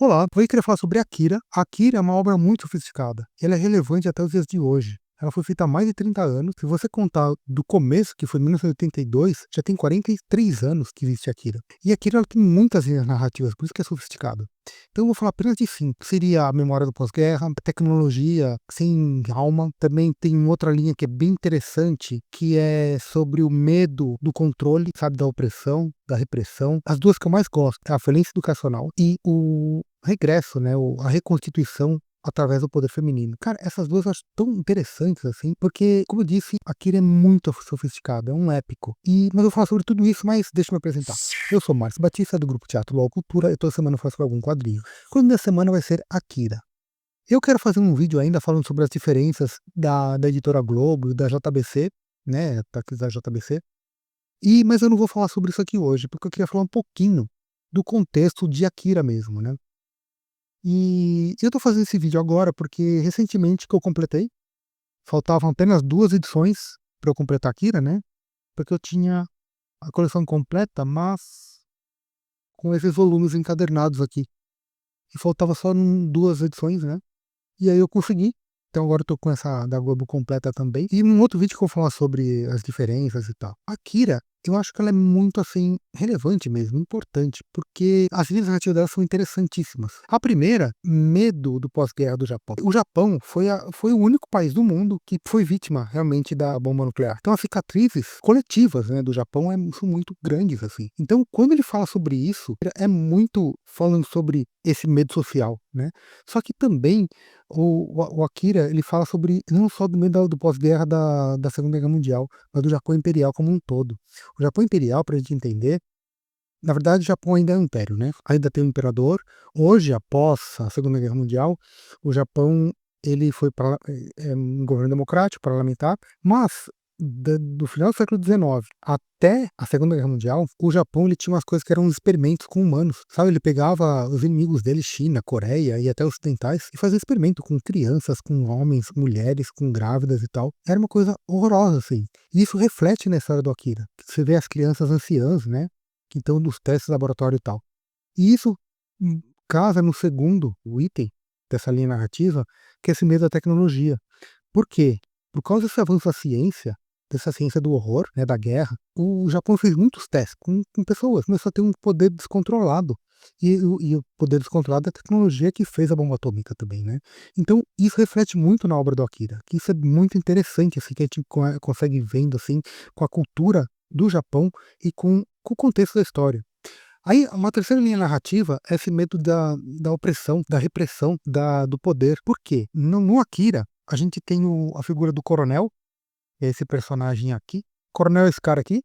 Olá, eu queria falar sobre Akira. Akira é uma obra muito sofisticada. Ela é relevante até os dias de hoje. Ela foi feita há mais de 30 anos. Se você contar do começo, que foi em 1982, já tem 43 anos que existe Akira. E Akira ela tem muitas linhas narrativas, por isso que é sofisticada. Então eu vou falar apenas de 5, que seria a memória do pós-guerra, tecnologia sem alma. Também tem outra linha que é bem interessante, que é sobre o medo do controle, sabe, da opressão, da repressão. As duas que eu mais gosto é a falência educacional e o regresso, né, a reconstituição através do poder feminino. Cara, essas duas eu acho tão interessantes assim, porque, como eu disse, Akira é muito sofisticado, é um épico. Mas eu vou falar sobre tudo isso, mas deixa eu me apresentar. Eu sou Márcio Batista, do Grupo Teatro LOL Cultura, e toda semana eu faço algum quadrinho. O quadrinho da semana vai ser Akira. Eu quero fazer um vídeo ainda falando sobre as diferenças da editora Globo e da JBC, né, da JBC, mas eu não vou falar sobre isso aqui hoje, porque eu queria falar um pouquinho do contexto de Akira mesmo, né. E eu tô fazendo esse vídeo agora porque recentemente que eu completei, faltavam apenas 2 edições para eu completar Akira, né, porque eu tinha a coleção completa, mas com esses volumes encadernados aqui, e faltava só 2 edições, né, e aí eu consegui. Então agora eu tô com essa da Globo completa também. E num outro vídeo que eu vou falar sobre as diferenças e tal. Akira, eu acho que ela é muito, assim, relevante mesmo, importante, porque as linhas narrativas dela são interessantíssimas. A primeira, medo do pós-guerra do Japão. O Japão foi o único país do mundo que foi vítima realmente da bomba nuclear. Então as cicatrizes coletivas, né, do Japão são muito grandes, assim. Então quando ele fala sobre isso, é muito falando sobre esse medo social, né? Só que também o Akira, ele fala sobre não só do medo do pós-guerra da Segunda Guerra Mundial, mas do Japão imperial como um todo. O Japão imperial, para a gente entender, na verdade o Japão ainda é um império, né? Ainda tem um imperador. Hoje, após a Segunda Guerra Mundial, o Japão ele foi para um governo democrático, parlamentar, mas do final do século XIX até a Segunda Guerra Mundial, o Japão ele tinha umas coisas que eram uns experimentos com humanos, sabe? Ele pegava os inimigos dele, China, Coreia e até ocidentais, e fazia experimento com crianças, com homens, mulheres, com grávidas e tal. Era uma coisa horrorosa, assim. E isso reflete na história do Akira. Você vê as crianças anciãs, né? Que estão nos testes de laboratório e tal. E isso casa no segundo o item dessa linha narrativa, que é esse medo da tecnologia. Por quê? Por causa desse avanço da ciência, dessa ciência do horror, né, da guerra, o Japão fez muitos testes com pessoas, começou a ter um poder descontrolado. E o poder descontrolado é a tecnologia que fez a bomba atômica também, né? Então, isso reflete muito na obra do Akira, que isso é muito interessante, assim, que a gente consegue ir vendo, assim, com a cultura do Japão e com o contexto da história. Aí, uma terceira linha narrativa é esse medo da opressão, da repressão, do poder. Por quê? No Akira, a gente tem a figura do coronel, esse personagem aqui. Coronel é esse cara aqui.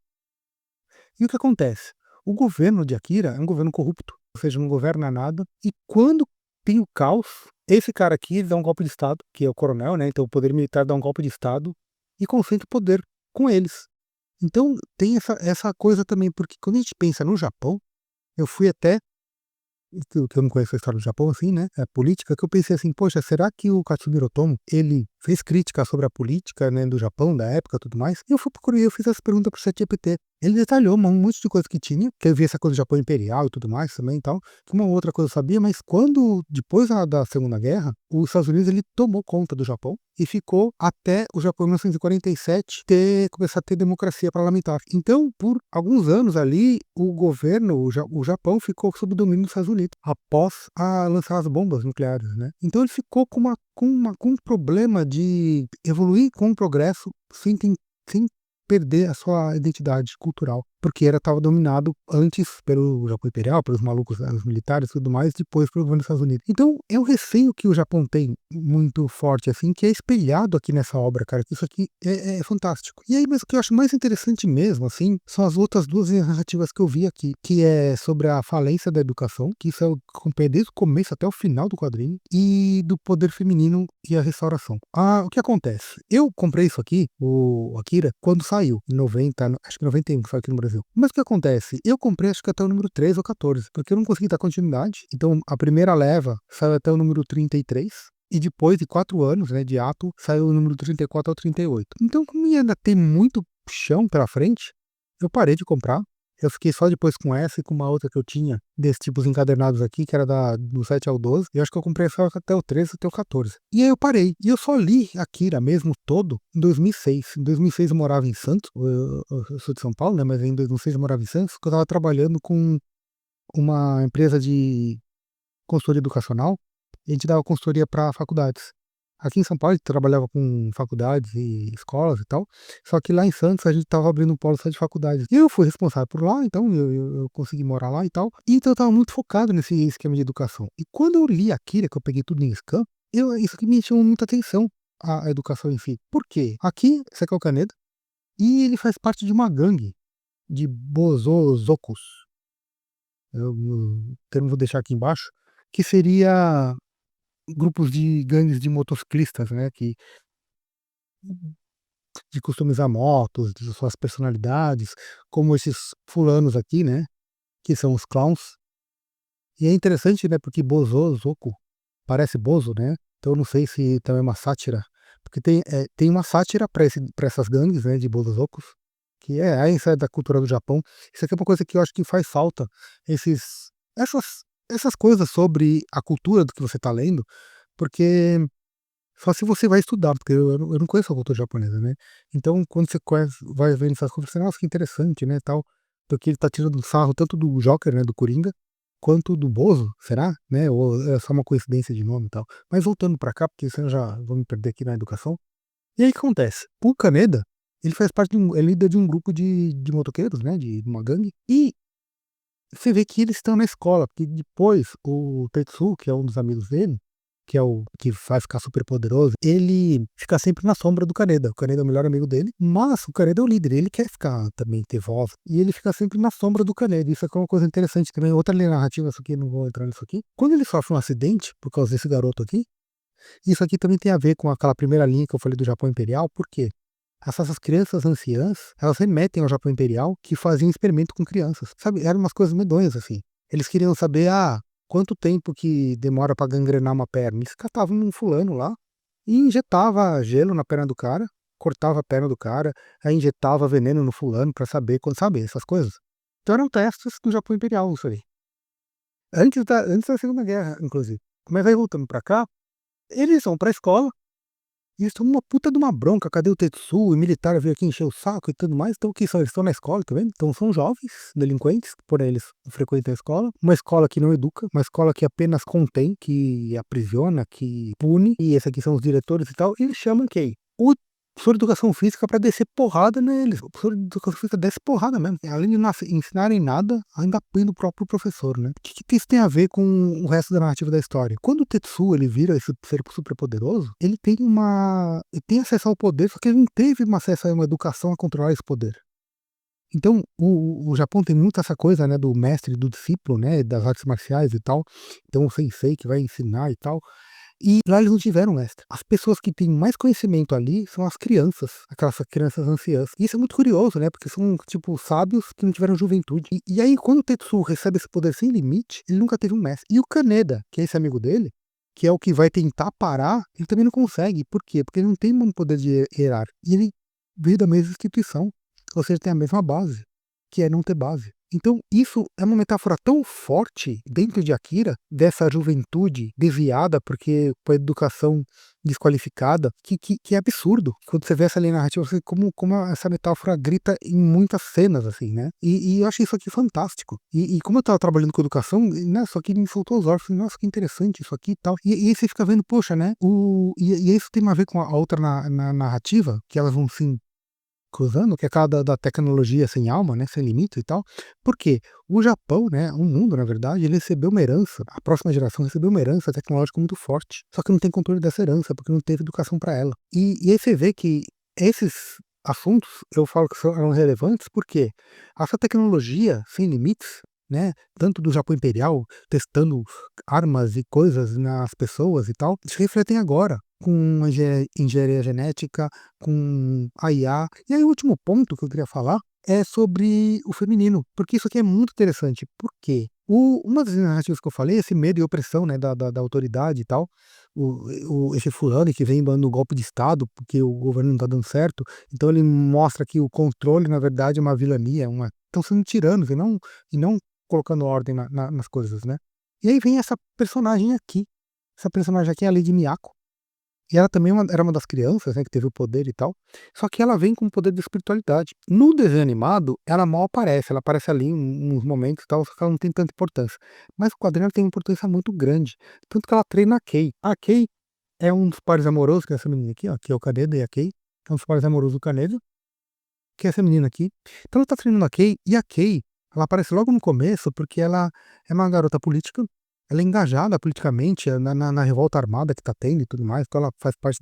E o que acontece? O governo de Akira é um governo corrupto, ou seja, não governa nada. E quando tem o caos, esse cara aqui ele dá um golpe de Estado, que é o coronel, né? Então o poder militar dá um golpe de Estado e concentra o poder com eles. Então tem essa coisa também, porque quando a gente pensa no Japão, eu fui até que eu não conheço a história do Japão, assim, né, a política, que eu pensei assim: "Poxa, será que o Katsumiro Otomo, ele fez crítica sobre a política, né, do Japão, da época, tudo mais?". E eu fui procurei, eu fiz essa pergunta para o ChatGPT. Ele detalhou um monte de coisa que tinha, que eu vi essa coisa do Japão imperial e tudo mais também e tal, que uma outra coisa eu sabia, mas quando depois da Segunda Guerra, os Estados Unidos, ele tomou conta do Japão e ficou até o Japão em 1947 começar a ter democracia parlamentar. Então, por alguns anos ali, o governo, o Japão ficou sob domínio dos Estados Unidos, após lançar as bombas nucleares, né. Então ele ficou com um problema de evoluir com o progresso sem perder a sua identidade cultural, porque estava dominado antes pelo Japão imperial, pelos malucos, os militares e tudo mais, depois pelo governo dos Estados Unidos. Então é um receio que o Japão tem muito forte, assim, que é espelhado aqui nessa obra, cara, que isso aqui é fantástico. E aí, mas o que eu acho mais interessante mesmo, assim, são as outras duas narrativas que eu vi aqui, que é sobre a falência da educação, que isso eu acompanhei desde o começo até o final do quadrinho, e do poder feminino e a restauração. O que acontece? Eu comprei isso aqui, o Akira, quando saiu, em 90, acho que 91 que saiu aqui no Brasil. Mas o que acontece? Eu comprei acho que até o número 13 ou 14, porque eu não consegui dar continuidade. Então a primeira leva saiu até o número 33, e depois de 4 anos, né, de ato, saiu o número 34 ao 38. Então, como ia ainda ter muito chão pela frente, eu parei de comprar Eu fiquei só depois com essa e com uma outra que eu tinha, desses tipos encadernados aqui, que era do 7 ao 12. Eu acho que eu comprei só até o 13, até o 14. E aí eu parei. E eu só li Akira mesmo todo em 2006. Em 2006 eu morava em Santos. Eu sou de São Paulo, né? Mas em 2006 eu morava em Santos, porque eu estava trabalhando com uma empresa de consultoria educacional. E a gente dava consultoria para faculdades. Aqui em São Paulo a gente trabalhava com faculdades e escolas e tal, só que lá em Santos a gente estava abrindo um polo só de faculdades. E eu fui responsável por lá, então eu consegui morar lá e tal. E então eu estava muito focado nesse esquema de educação. E quando eu li Akira, que eu peguei tudo em scan, isso aqui me chamou muita atenção, a educação em si. Por quê? Aqui, esse aqui é o Kaneda, e ele faz parte de uma gangue de bozozokus. O termo vou deixar aqui embaixo, que seria grupos de gangues de motociclistas, né, que de customizar motos, de suas personalidades, como esses fulanos aqui, né, que são os clowns. E é interessante, né, porque Bozozoku parece Bozo, né, então eu não sei se também é uma sátira, porque tem uma sátira para essas gangues, né, de Bozozokos, que aí isso é da cultura do Japão. Isso aqui é uma coisa que eu acho que faz falta, esses essas coisas sobre a cultura do que você está lendo, porque só se você vai estudar, porque eu não conheço a cultura japonesa, né. Então quando você vai vendo essas coisas, você: "Nossa, que interessante, né, tal", porque ele tá tirando sarro tanto do Joker, né, do Coringa, quanto do Bozo, será? Né, ou é só uma coincidência de nome e tal. Mas voltando pra cá, porque senão eu já vou me perder aqui na educação. E aí o que acontece? O Kaneda, ele faz parte é líder de um grupo de motoqueiros, né, de uma gangue, e você vê que eles estão na escola, porque depois o Tetsuo, que é um dos amigos dele, que é o que vai ficar super poderoso, ele fica sempre na sombra do Kaneda. O Kaneda é o melhor amigo dele, mas o Kaneda é o líder, ele quer ficar também, ter voz, e ele fica sempre na sombra do Kaneda. Isso aqui é uma coisa interessante também. Outra linha narrativa, isso aqui, não vou entrar nisso aqui. Quando ele sofre um acidente, por causa desse garoto aqui, isso aqui também tem a ver com aquela primeira linha que eu falei do Japão Imperial, por quê? Essas crianças anciãs, elas remetem ao Japão Imperial, que faziam experimento com crianças, sabe, eram umas coisas medonhas, assim. Eles queriam saber, quanto tempo que demora pra gangrenar uma perna. Eles catavam um fulano lá e injetava gelo na perna do cara, cortava a perna do cara, aí injetava veneno no fulano pra saber quando, sabe, essas coisas. Então eram testes do Japão Imperial, isso aí. Antes da Segunda Guerra, inclusive. Mas aí voltando pra cá, eles vão pra escola, e eles tomam uma puta de uma bronca, cadê o Tetsuo? O militar veio aqui encher o saco e tudo mais. Então, o que são? Eles estão na escola, tá vendo? Então, são jovens delinquentes, porém eles frequentam a escola. Uma escola que não educa, uma escola que apenas contém, que aprisiona, que pune. E esses aqui são os diretores e tal. E eles chamam quem? O professor de educação física para descer porrada neles. O professor de educação física desce porrada mesmo. Além de não ensinarem nada, ainda põe no próprio professor, né? O que isso tem a ver com o resto da narrativa da história? Quando o Tetsuo ele vira esse ser super poderoso, ele tem acesso ao poder, só que ele não teve um acesso a uma educação a controlar esse poder. Então, o Japão tem muito essa coisa, né, do mestre e do discípulo, né, das artes marciais e tal. Então, o sensei que vai ensinar e tal. E lá eles não tiveram mestre. As pessoas que têm mais conhecimento ali são as crianças, aquelas crianças anciãs. E isso é muito curioso, né? Porque são, tipo, sábios que não tiveram juventude. E aí, quando o Tetsuo recebe esse poder sem limite, ele nunca teve um mestre. E o Kaneda, que é esse amigo dele, que é o que vai tentar parar, ele também não consegue. Por quê? Porque ele não tem um poder de hierarquia. E ele veio da mesma instituição. Ou seja, tem a mesma base, que é não ter base. Então, isso é uma metáfora tão forte dentro de Akira, dessa juventude desviada, porque com a educação desqualificada, que é absurdo. Quando você vê essa linha narrativa, você, como essa metáfora grita em muitas cenas, assim, né? E eu achei isso aqui fantástico. E como eu estava trabalhando com educação, né, isso aqui me soltou os olhos. Falei, nossa, que interessante isso aqui e tal. E aí você fica vendo, poxa, né? E isso tem a ver com a outra na narrativa, que elas vão se cruzando, que é aquela da tecnologia sem alma, né, sem limite e tal. Porque o Japão, né, o mundo, na verdade, ele recebeu uma herança, a próxima geração recebeu uma herança tecnológica muito forte. Só que não tem controle dessa herança, porque não teve educação para ela. E aí você vê que esses assuntos, eu falo que eram relevantes, porque essa tecnologia sem limites, né, tanto do Japão Imperial, testando armas e coisas nas pessoas e tal, se refletem agora com a engenharia genética, com a IA. E aí o último ponto que eu queria falar é sobre o feminino, porque isso aqui é muito interessante. Por quê? Uma das narrativas que eu falei, esse medo e opressão, né, da autoridade e tal, esse fulano que vem dando golpe de estado porque o governo não tá dando certo, então ele mostra que o controle na verdade é uma vilania, estão sendo tiranos e não colocando ordem nas coisas, né. E aí vem essa personagem aqui é a Lady Miyako, e ela também era uma das crianças, né, que teve o poder e tal, só que ela vem com o poder da espiritualidade. No desenho animado, ela mal aparece, ela aparece ali em uns momentos e tal, só que ela não tem tanta importância. Mas o quadrinho ela tem uma importância muito grande, tanto que ela treina a Kei. A Kei é um dos pares amorosos, que é essa menina aqui, ó, que é o Kaneda e a Kei, é um dos pares amorosos do Kaneda, que é essa menina aqui. Então ela tá treinando a Kei, e a Kei, ela aparece logo no começo, porque ela é uma garota política, ela é engajada politicamente na revolta armada que tá tendo e tudo mais, então ela faz parte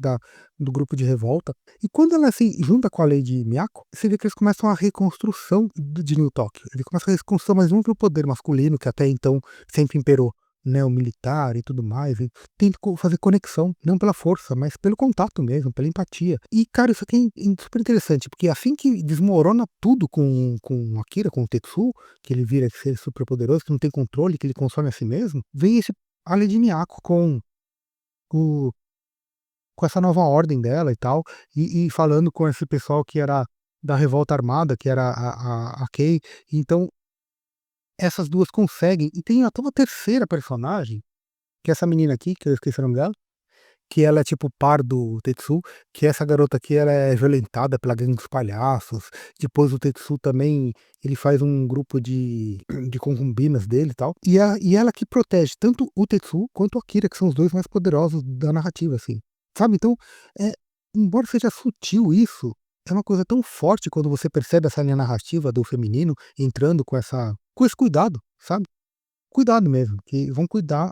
do grupo de revolta. E quando ela se junta com a Lady Miyako, você vê que eles começam a reconstrução de New Tóquio. Ele começa a reconstrução, mas não pelo poder masculino, que até então sempre imperou, né, o militar e tudo mais, e tem que fazer conexão, não pela força, mas pelo contato mesmo, pela empatia. E, cara, isso aqui é super interessante, porque assim que desmorona tudo com o Akira, com o Tetsuo, que ele vira esse ser super poderoso, que não tem controle, que ele consome a si mesmo, vem esse Ale de Miyako o com essa nova ordem dela e tal, e falando com esse pessoal que era da revolta armada, que era a Kei. Então essas 2 conseguem, e tem até uma terceira personagem, que é essa menina aqui, que eu esqueci o nome dela, que ela é tipo par do Tetsu, que essa garota aqui ela é violentada pela gangue dos palhaços. Depois o Tetsu também, ele faz um grupo de concubinas dele e tal. E ela que protege tanto o Tetsu quanto o Akira, que são os 2 mais poderosos da narrativa, assim. Sabe, então, é embora seja sutil isso, é uma coisa tão forte quando você percebe essa linha narrativa do feminino entrando com esse cuidado, sabe? Cuidado mesmo, que vão cuidar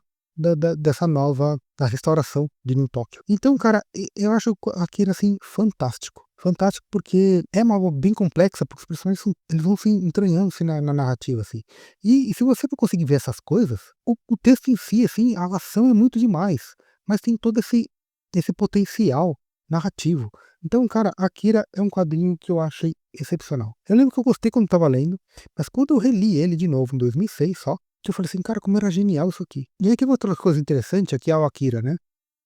dessa nova da restauração de New Tóquio. Então, cara, eu acho Akira, assim, fantástico. Fantástico porque é uma obra bem complexa, porque os personagens eles vão se entranhando, assim, na narrativa, assim. E se você não conseguir ver essas coisas, o texto em si, assim, a ação é muito demais, mas tem todo esse potencial narrativo. Então, cara, Akira é um quadrinho que eu achei excepcional. Eu lembro que eu gostei quando estava lendo, mas quando eu reli ele de novo em 2006 só, que eu falei assim: "Cara, como era genial isso aqui". E aí tem uma outra coisa interessante aqui é o Akira, né.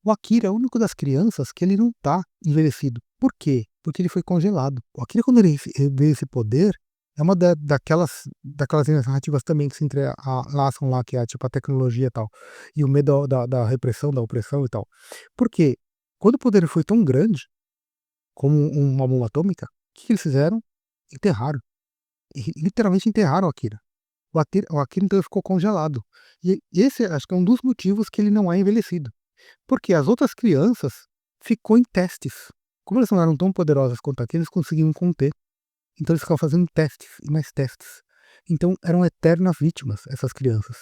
O Akira é o único das crianças que ele não tá envelhecido. Por quê? Porque ele foi congelado. O Akira, quando ele vê esse poder, é uma daquelas linhas narrativas também que se entrelaçam lá, que é tipo a tecnologia e tal, e o medo da repressão, da opressão e tal. Por quê? Quando o poder foi tão grande, como uma bomba atômica, o que eles fizeram? Enterraram. E literalmente enterraram o Akira. O Akira então ele ficou congelado. E esse acho que é um dos motivos que ele não é envelhecido, porque as outras crianças ficou em testes. Como elas não eram tão poderosas quanto Akira, eles conseguiam conter, então eles ficavam fazendo testes e mais testes. Então eram eternas vítimas essas crianças.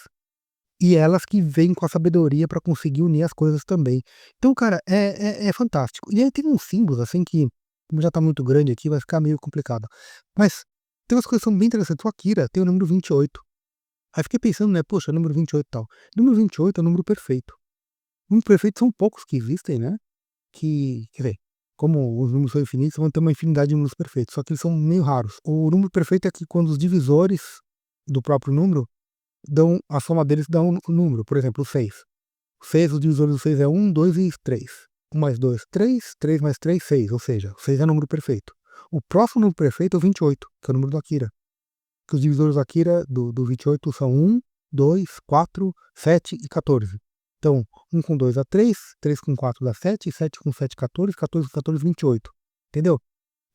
E elas que vêm com a sabedoria para conseguir unir as coisas também. Então, cara, é fantástico. E aí tem uns símbolos, assim, que como já tá muito grande aqui, vai ficar meio complicado. Mas tem umas coisas que são bem interessantes. O Akira tem o número 28. Aí fiquei pensando, né, poxa, número 28 e tal. Número 28 é o número perfeito. Número perfeito são poucos que existem, né, que quer ver, como os números são infinitos, vão ter uma infinidade de números perfeitos, só que eles são meio raros. O número perfeito é que quando os divisores do próprio número dão a soma deles dá um número, por exemplo, o 6. O 6, os divisores do 6 é 1, 2 e 3. 1 mais 2, 3, 3 mais 3, 6, ou seja, o 6 é o número perfeito. O próximo número perfeito é o 28, que é o número do Akira. Que os divisores Akira do 28 são 1, 2, 4, 7 e 14. Então, 1 com 2 dá 3, 3 com 4 dá 7, 7 com 7, 14, 14 com 14, 28. Entendeu?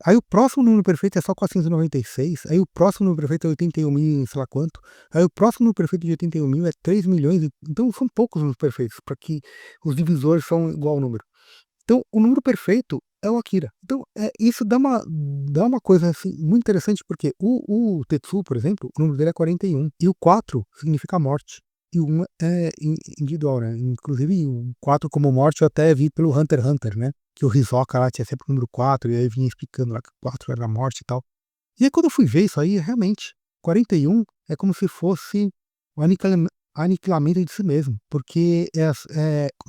Aí o próximo número perfeito é só 496, aí o próximo número perfeito é 81 mil, sei lá quanto, aí o próximo número perfeito de 81 mil é 3 milhões, então são poucos números perfeitos, para que os divisores são igual ao número. Então, o número perfeito é o Akira. Então, isso dá uma coisa, assim, muito interessante, porque o Tetsuo, por exemplo, o número dele é 41, e o 4 significa morte, e o 1 é individual, né, inclusive o 4 como morte eu até vi pelo Hunter x Hunter, né, que o Hisoka lá tinha sempre o número 4, e aí vinha explicando lá que o 4 era a morte e tal. E aí quando eu fui ver isso aí, realmente, 41 é como se fosse o aniquilamento de si mesmo, porque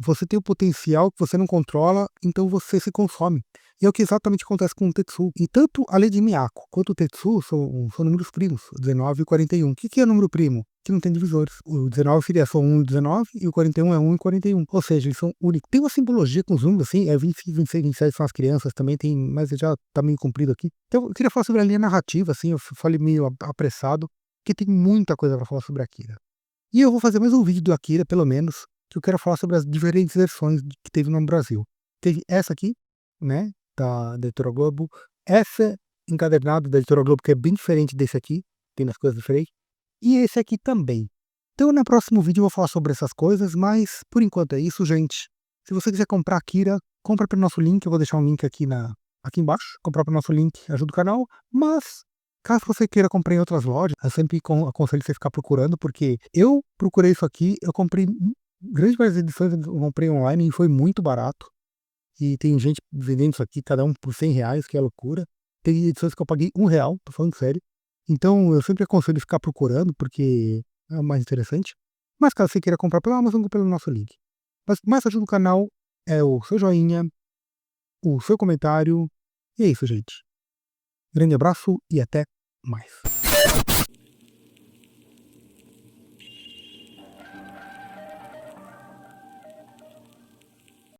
você tem o potencial que você não controla, então você se consome. E é o que exatamente acontece com o Tetsu. E tanto a lei de Miyako quanto o Tetsu são números primos, 19 e 41. O que é número primo? Que não tem divisores. O 19 seria só 1 e 19, e o 41 é 1 e 41. Ou seja, eles são únicos. Tem uma simbologia com os números, assim, 25, 26, 27 são as crianças, também tem, mas já tá meio comprido aqui. Então eu queria falar sobre a linha narrativa, assim, eu falei meio apressado, porque tem muita coisa para falar sobre Akira. E eu vou fazer mais um vídeo do Akira, pelo menos, que eu quero falar sobre as diferentes versões que teve no Brasil. Teve essa aqui, né, da Editora Globo, essa encadernado da Editora Globo, que é bem diferente desse aqui, tem as coisas diferentes, e esse aqui também. Então, no próximo vídeo eu vou falar sobre essas coisas, mas por enquanto é isso, gente. Se você quiser comprar Akira, compra pelo nosso link, eu vou deixar um link aqui embaixo, comprar pelo nosso link ajuda o canal, mas caso você queira comprar em outras lojas, eu sempre aconselho você ficar procurando, porque eu procurei isso aqui, eu comprei grande parte das edições, eu comprei online e foi muito barato. E tem gente vendendo isso aqui, cada um por R$100, que é loucura. Tem edições que eu paguei R$1, tô falando sério. Então eu sempre aconselho ficar procurando, porque é o mais interessante. Mas caso você queira comprar pela Amazon, compre pelo nosso link. Mas o que mais ajuda o canal é o seu joinha, o seu comentário. E é isso, gente. Grande abraço e até mais.